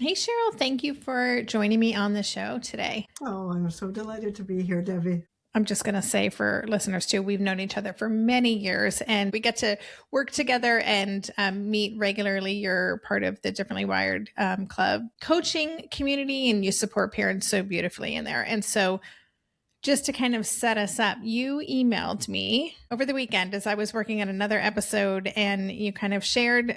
Hey, Cheryl, thank you for joining me on the show today. Oh, I'm so delighted to be here, Debbie. I'm just going to say for listeners too, we've known each other for many years and we get to work together and meet regularly. You're part of the Differently Wired Club coaching community and you support parents so beautifully in there. And so, just to kind of set us up, you emailed me over the weekend as I was working on another episode and you kind of shared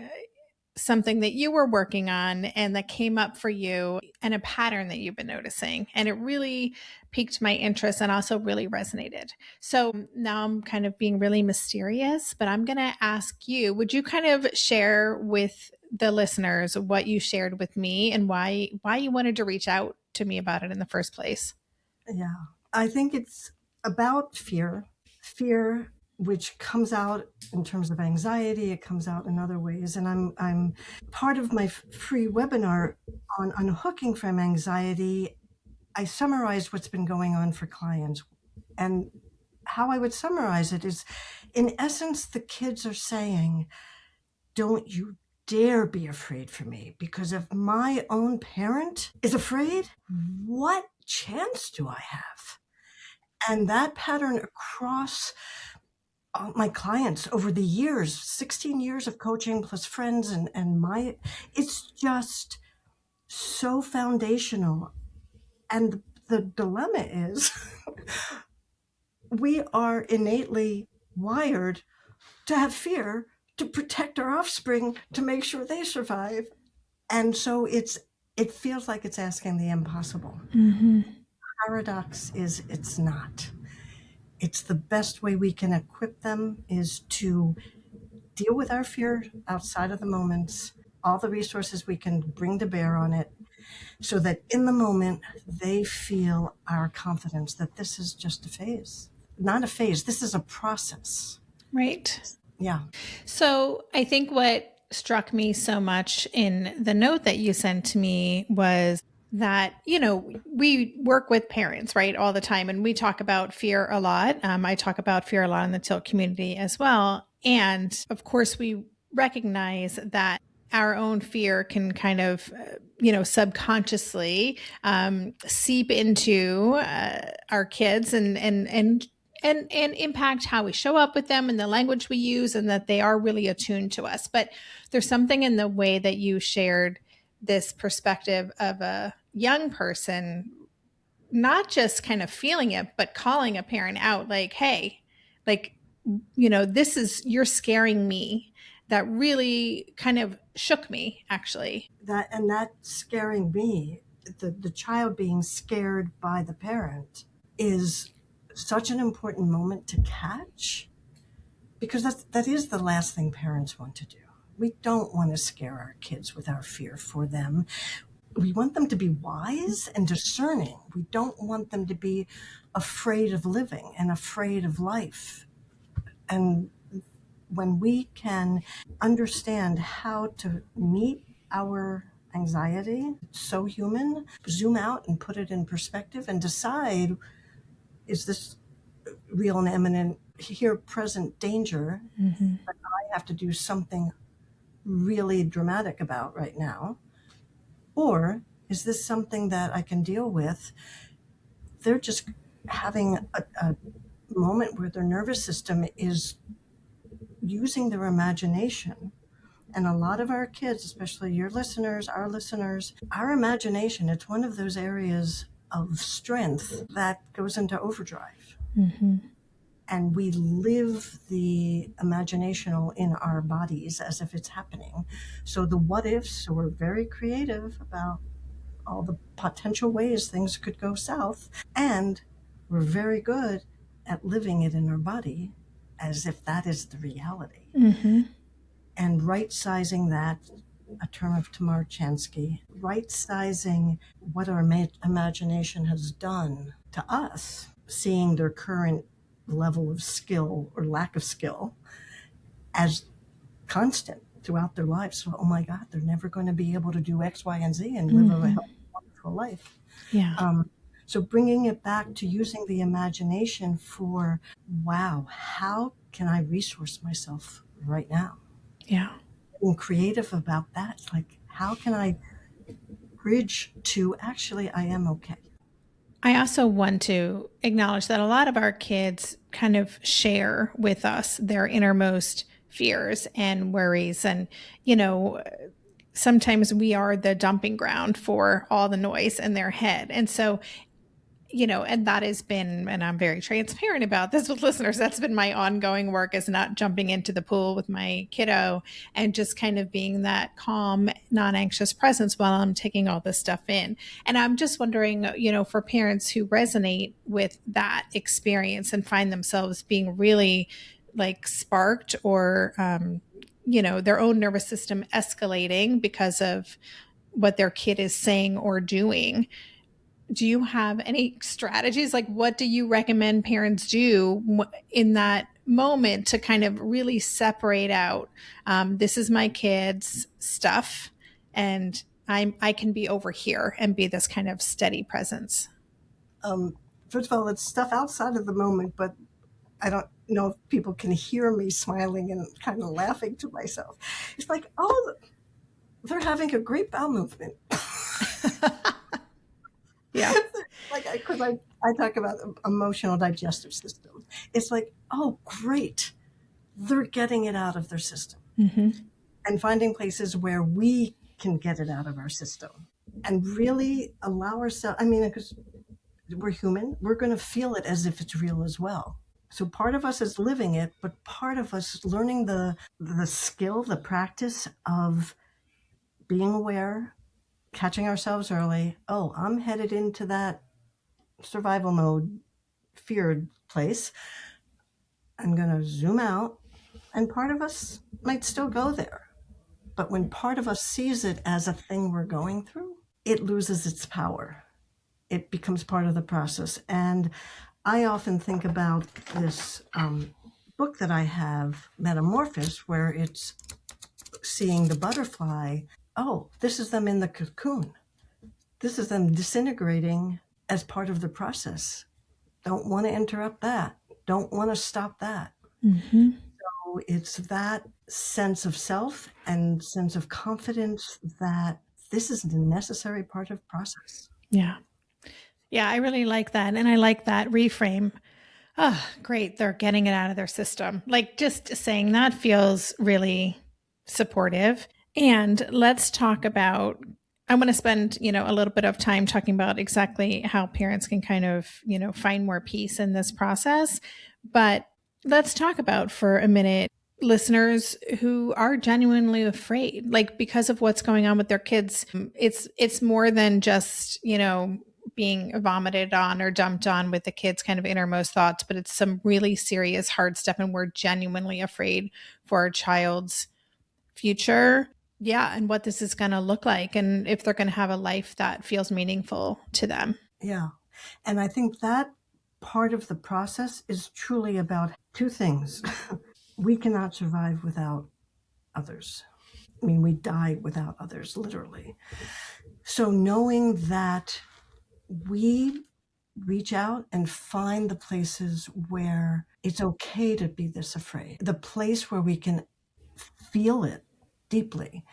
something that you were working on and that came up for you and a pattern that you've been noticing. And it really piqued my interest and also really resonated. So now I'm kind of being really mysterious, but I'm going to ask you, would you kind of share with the listeners what you shared with me and why you wanted to reach out to me about it in the first place? Yeah, I think it's about fear, which comes out in terms of anxiety. It comes out in other ways, and I'm part of my free webinar on unhooking from anxiety. I summarized what's been going on for clients, and how I would summarize it is, in essence, the kids are saying, "Don't you dare be afraid for me, because if my own parent is afraid, what chance do I have?" And that pattern across all my clients over the years, 16 years of coaching plus friends and it's just so foundational. And the dilemma is we are innately wired to have fear, to protect our offspring, to make sure they survive. And so it feels like it's asking the impossible. Mm-hmm. Paradox is it's not. It's the best way we can equip them is to deal with our fear outside of the moments, all the resources we can bring to bear on it, so that in the moment they feel our confidence that this is just a phase. Not a phase, this is a process. Right. Yeah. So I think what struck me so much in the note that you sent to me was that, we work with parents, right, all the time. And we talk about fear a lot. I talk about fear a lot in the tilt community as well. And of course, we recognize that our own fear can kind of, subconsciously seep into our kids and impact how we show up with them and the language we use and that they are really attuned to us. But there's something in the way that you shared this perspective of a young person not just kind of feeling it but calling a parent out like, hey, like, this is, you're scaring me. That really kind of shook me, actually. That scaring me, the child being scared by the parent, is such an important moment to catch, because that is the last thing parents want to do. We don't want to scare our kids with our fear for them. We want them to be wise and discerning. We don't want them to be afraid of living and afraid of life. And when we can understand how to meet our anxiety, it's so human, zoom out and put it in perspective and decide, is this real and imminent, here present danger Mm-hmm. that I have to do something really dramatic about right now? Or is this something that I can deal with? They're just having a moment where their nervous system is using their imagination. And a lot of our kids, especially your listeners, our imagination, it's one of those areas of strength that goes into overdrive. Mm-hmm. And we live the imaginational in our bodies as if it's happening. So the what ifs, so we're very creative about all the potential ways things could go south. And we're very good at living it in our body as if that is the reality. Mm-hmm. And right sizing that, a term of Tamar Chansky, right sizing what our imagination has done to us, seeing their current level of skill or lack of skill as constant throughout their lives. So, oh my God, they're never going to be able to do X, Y, and Z and live a Mm-hmm. healthy, wonderful life. Yeah. So bringing it back to using the imagination for, wow, how can I resource myself right now? Yeah. Being creative about that. Like, how can I bridge to actually, I am okay. I also want to acknowledge that a lot of our kids kind of share with us their innermost fears and worries. And, you know, sometimes we are the dumping ground for all the noise in their head. And so, you know, and that has been, and I'm very transparent about this with listeners, that's been my ongoing work, is not jumping into the pool with my kiddo and just kind of being that calm, non-anxious presence while I'm taking all this stuff in. And I'm just wondering, you know, for parents who resonate with that experience and find themselves being really like sparked or, you know, their own nervous system escalating because of what their kid is saying or doing, do you have any strategies? Like, what do you recommend parents do in that moment to kind of really separate out, this is my kid's stuff, and I can be over here and be this kind of steady presence? First of all, it's stuff outside of the moment, but I don't know if people can hear me smiling and kind of laughing to myself. It's like, oh, they're having a great bowel movement. Yeah. Like, because I talk about emotional digestive system. It's like, oh, great. They're getting it out of their system. Mm-hmm. And finding places where we can get it out of our system and really allow ourselves, I mean, because we're human, we're going to feel it as if it's real as well. So part of us is living it, but part of us is learning the skill, the practice of being aware, catching ourselves early. Oh, I'm headed into that survival mode, feared place. I'm going to zoom out. And part of us might still go there. But when part of us sees it as a thing we're going through, it loses its power. It becomes part of the process. And I often think about this book that I have, Metamorphosis, where it's seeing the butterfly. Oh, this is them in the cocoon. This is them disintegrating as part of the process. Don't want to interrupt that. Don't want to stop that. Mm-hmm. So it's that sense of self and sense of confidence that this is a necessary part of process. Yeah. Yeah, I really like that. And I like that reframe. Oh, great. They're getting it out of their system. Like, just saying that feels really supportive. And let's talk about, I want to spend, you know, a little bit of time talking about exactly how parents can kind of, you know, find more peace in this process. But let's talk about for a minute listeners who are genuinely afraid, like because of what's going on with their kids. It's more than just, you know, being vomited on or dumped on with the kids' kind of innermost thoughts, but it's some really serious hard stuff, and we're genuinely afraid for our child's future. Yeah, and what this is going to look like, and if they're going to have a life that feels meaningful to them. Yeah. And I think that part of the process is truly about two things. We cannot survive without others. I mean, we die without others, literally. So knowing that we reach out and find the places where it's okay to be this afraid, the place where we can feel it deeply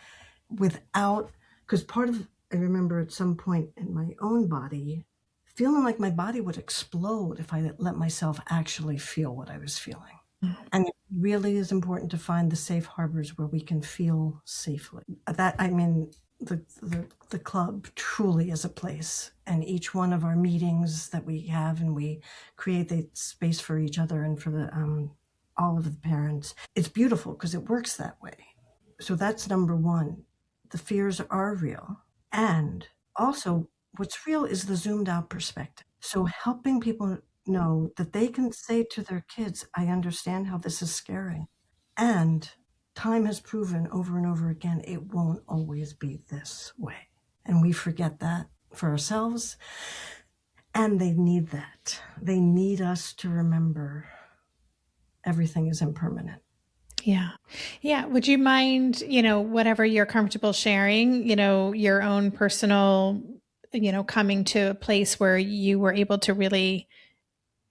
without, because I remember at some point in my own body, feeling like my body would explode if I let myself actually feel what I was feeling. And it really is important to find the safe harbors where we can feel safely. That, I mean, the club truly is a place, and each one of our meetings that we have, and we create the space for each other and for the all of the parents. It's beautiful because it works that way. So that's number one. The fears are real, and also what's real is the zoomed out perspective. So helping people know that they can say to their kids, I understand how this is scary. And time has proven over and over again, it won't always be this way. And we forget that for ourselves. And they need that. They need us to remember everything is impermanent. Yeah. Yeah. Would you mind, you know, whatever you're comfortable sharing, you know, your own personal, you know, coming to a place where you were able to really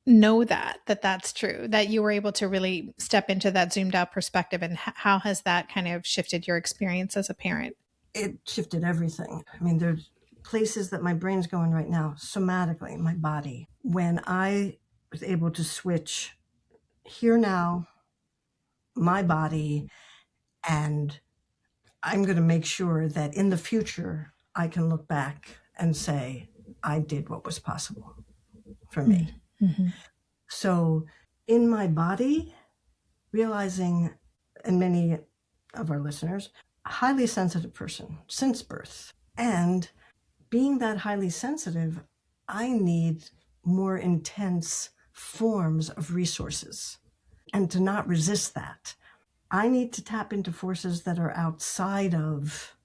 know that that's true, that you were able to really step into that zoomed out perspective, and how has that kind of shifted your experience as a parent? It shifted everything. I mean, there's places that my brain's going right now, somatically, my body. When I was able to switch here now, my body, and I'm going to make sure that in the future, I can look back and say, I did what was possible for me. Mm-hmm. So in my body, realizing, and many of our listeners, a highly sensitive person since birth. And being that highly sensitive, I need more intense forms of resources. And to not resist that, I need to tap into forces that are outside of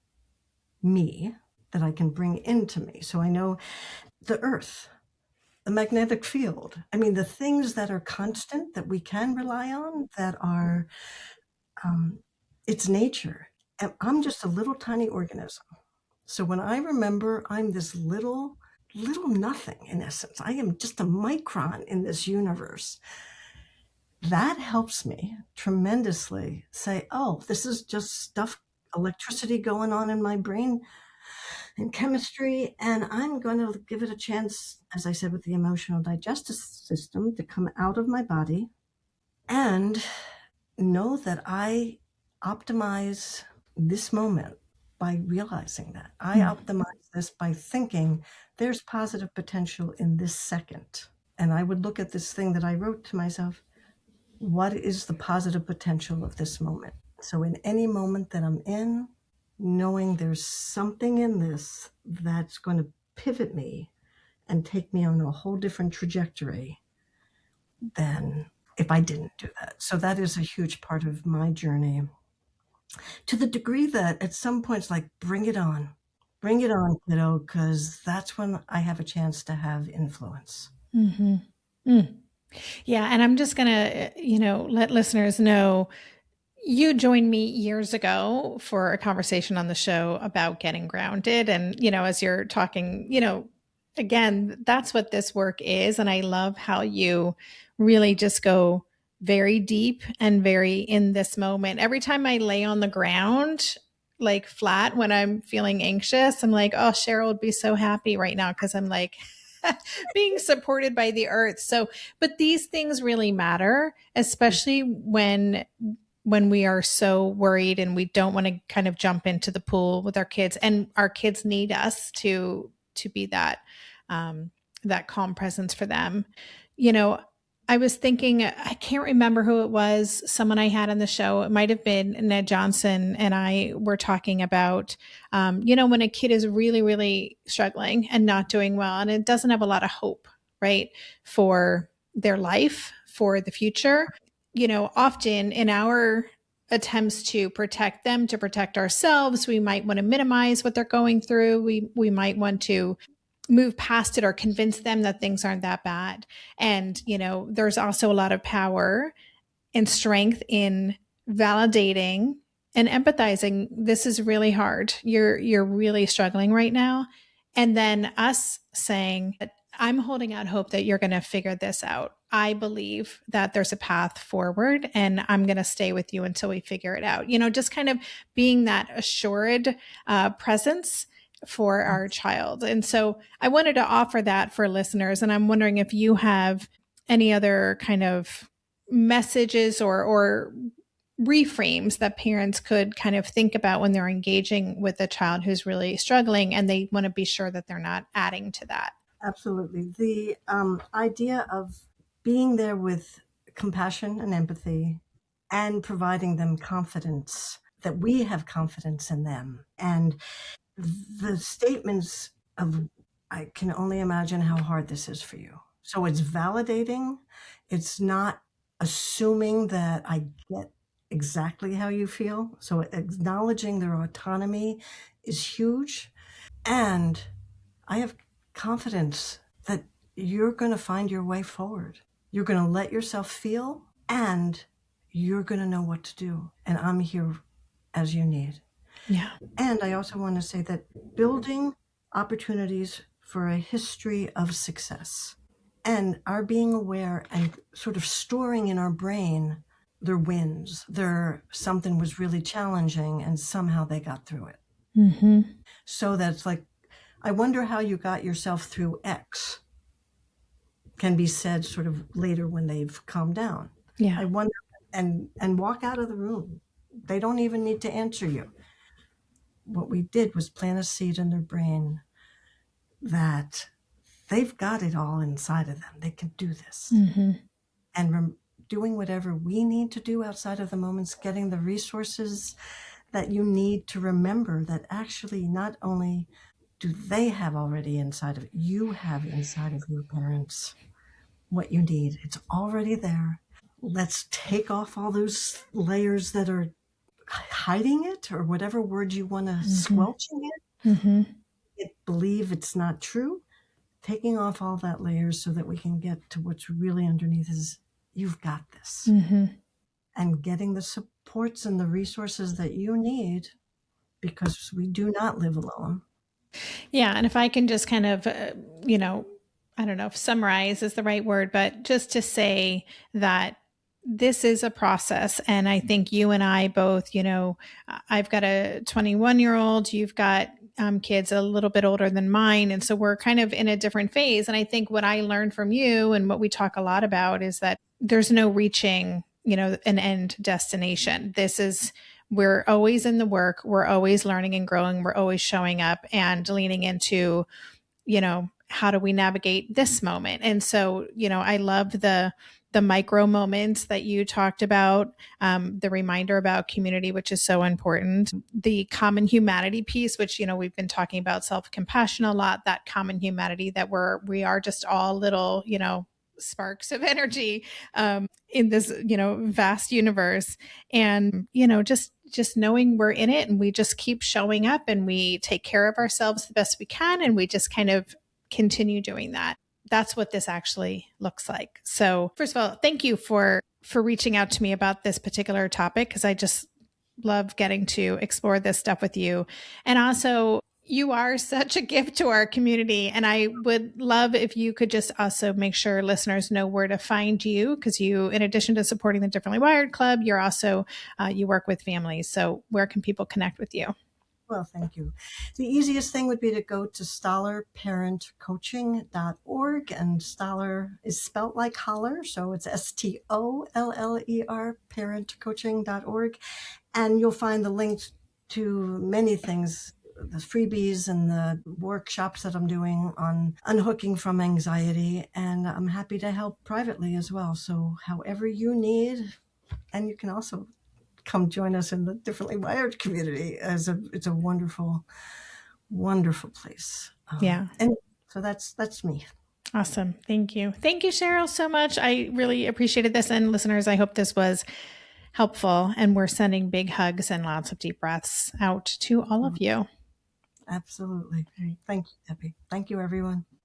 me that I can bring into me. So I know the earth, the magnetic field. I mean, the things that are constant that we can rely on, that are, it's nature. And I'm just a little tiny organism. So when I remember I'm this little nothing in essence, I am just a micron in this universe, that helps me tremendously say, oh, this is just stuff, electricity going on in my brain and chemistry, and I'm going to give it a chance, as I said, with the emotional digestive system to come out of my body and know that I optimize this moment by realizing that. I optimize this by thinking there's positive potential in this second. And I would look at this thing that I wrote to myself, what is the positive potential of this moment? So in any moment that I'm in, knowing there's something in this that's going to pivot me and take me on a whole different trajectory than if I didn't do that. So that is a huge part of my journey, to the degree that at some points, like, bring it on, kiddo, because that's when I have a chance to have influence. Mm-hmm. Mm. Yeah. And I'm just going to, let listeners know you joined me years ago for a conversation on the show about getting grounded. And, as you're talking, again, that's what this work is. And I love how you really just go very deep and very in this moment. Every time I lay on the ground, like flat when I'm feeling anxious, I'm like, oh, Sheryl would be so happy right now because I'm like being supported by the earth. So, but these things really matter, especially when we are so worried and we don't want to kind of jump into the pool with our kids, and our kids need us to be that that calm presence for them. I was thinking, I can't remember who it was, someone I had on the show. It might have been Ned Johnson, and I were talking about, when a kid is really, really struggling and not doing well, and it doesn't have a lot of hope, right, for their life, for the future. Often in our attempts to protect them, to protect ourselves, we might want to minimize what they're going through. We might want to move past it or convince them that things aren't that bad. And, there's also a lot of power and strength in validating and empathizing. This is really hard. You're really struggling right now. And then us saying, I'm holding out hope that you're going to figure this out. I believe that there's a path forward, and I'm going to stay with you until we figure it out. Just kind of being that assured presence for our child. And so I wanted to offer that for listeners. And I'm wondering if you have any other kind of messages or reframes that parents could kind of think about when they're engaging with a child who's really struggling, and they want to be sure that they're not adding to that. Absolutely. The idea of being there with compassion and empathy and providing them confidence, that we have confidence in them. And the statements of, I can only imagine how hard this is for you. So it's validating. It's not assuming that I get exactly how you feel. So acknowledging their autonomy is huge. And I have confidence that you're going to find your way forward. You're going to let yourself feel, and you're going to know what to do. And I'm here as you need. Yeah. And I also want to say that building opportunities for a history of success and our being aware and sort of storing in our brain their wins, their something was really challenging and somehow they got through it. Mm-hmm. So that's like, I wonder how you got yourself through X, can be said sort of later when they've calmed down. Yeah. I wonder, and walk out of the room. They don't even need to answer you. What we did was plant a seed in their brain that they've got it all inside of them. They can do this. Mm-hmm. And doing whatever we need to do outside of the moments, getting the resources that you need to remember that actually not only do they have already inside of it, you have inside of your parents what you need. It's already there. Let's take off all those layers that are hiding it, or whatever word you want to squelching it. Mm-hmm. Believe it's not true. Taking off all that layers so that we can get to what's really underneath is, you've got this. Mm-hmm. And getting the supports and the resources that you need, because we do not live alone. Yeah. And if I can just kind of, I don't know if summarize is the right word, but just to say that this is a process. And I think you and I both, I've got a 21-year-old, you've got kids a little bit older than mine. And so we're kind of in a different phase. And I think what I learned from you and what we talk a lot about is that there's no reaching, an end destination. We're always in the work. We're always learning and growing. We're always showing up and leaning into, how do we navigate this moment? And so, I love the micro moments that you talked about, the reminder about community, which is so important, the common humanity piece, which, we've been talking about self-compassion a lot, that common humanity that we are just all little, sparks of energy in this, vast universe. And, just knowing we're in it and we just keep showing up and we take care of ourselves the best we can. And we just kind of continue doing that. That's what this actually looks like. So first of all, thank you for reaching out to me about this particular topic, because I just love getting to explore this stuff with you. And also, you are such a gift to our community. And I would love if you could just also make sure listeners know where to find you, because you, in addition to supporting the Differently Wired Club, you're also, you work with families. So where can people connect with you? Well, thank you. The easiest thing would be to go to stollerparentcoaching.org, and Stoller is spelt like holler, so it's STOLLER, parentcoaching.org, and you'll find the links to many things, the freebies and the workshops that I'm doing on unhooking from anxiety, and I'm happy to help privately as well. So however you need, and you can also come join us in the Differently Wired community. It's a wonderful, wonderful place. Yeah. And so that's me. Awesome. Thank you. Thank you, Sheryl, so much. I really appreciated this. And listeners, I hope this was helpful. And we're sending big hugs and lots of deep breaths out to all of you. Absolutely. Thank you, Debbie. Thank you, everyone.